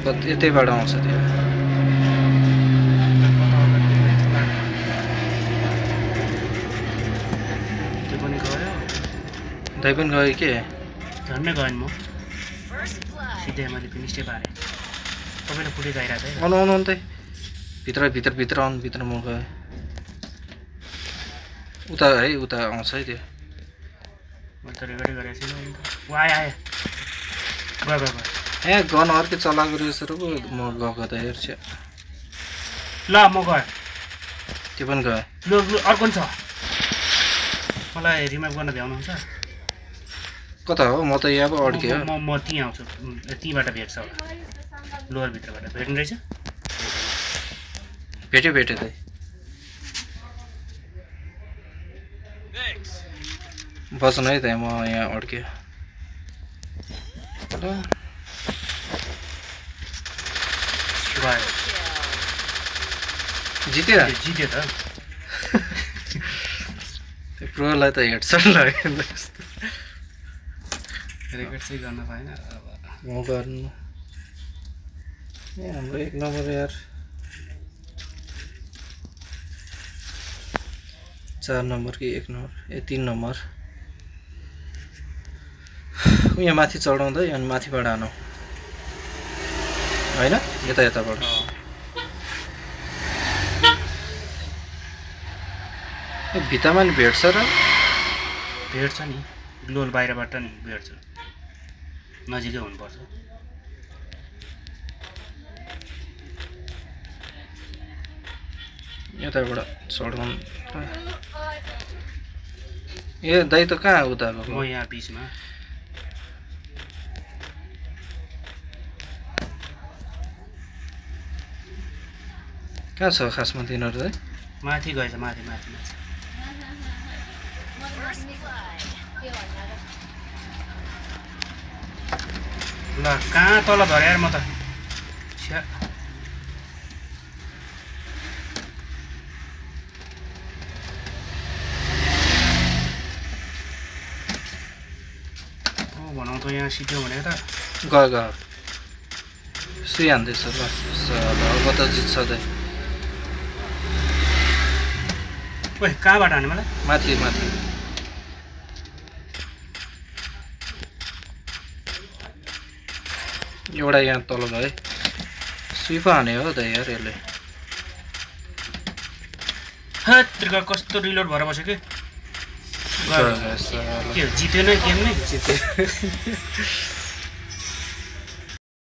यतैबाट आउँछ त्यो दाइ पनि गयो के झन्मै गएन म सिधै मैले फिनिस्टै पारेँ तपाईँले फुटेज आइरहेको थियो आउनु आउनु त भित्र आउनु भित्र म गएँ उता है उता आउँछ है त्यो मैले त रेकर्डै गरेको छैन ऊ आयो गयो ए गन अर्कै चलाएको रहेछ र म गएको त हेर्छु ल म गएँ त्यो पनि गयो ल अर्को पनि छ मलाई रिमाइभ गर्न भ्याउनुहुन्छ कता हो म त यहाँ पो अड्केँ म त्यहीँ आउँछु त्यहीँबाट भेट्छ होला लोवर भित्रबाट भेट्नु रहेछ भेट्यो त बस्नु है त म यहाँ अड्केँ जित्यो जित्यो त त्यो प्रोलाई त हेडसट लाग्यो जस्तो रेकर्ड चाहिँ गर्न पाएन अब म गर्नु ए हाम्रो 1 नम्बर यार 4 नम्बर कि 1 नम्बर ए 3 नम्बर यहाँ माथि चढाउँदै अनि माथिबाट आनु हैन यताबाट भित्तामा नि भेट्छ र भेट्छ नि ग्लोल बाहिरबाट नि भेट्छ नजिकै हुनुपर्छ यताबाट चढाउनु ए दाइ त कहाँ उता म यहाँ बिचमा कहाँ छ खासमा तिनीहरू दाइ माथि गएछ माथि ल कहाँ तल झरे यार म त भनौँ त यहाँ सिक्यो भने त गयो सुइहाल्दैछ ल अब त जित्छ दाइ ओइ कहाँबाट हाने मलाई माथि एउटा यहाँ तल गए सुई पो हाने हो दाइ यार यसले हत्रिका कस्तो रिलोड भएर बस्यो के जित्यो नै गेम नै जित्यो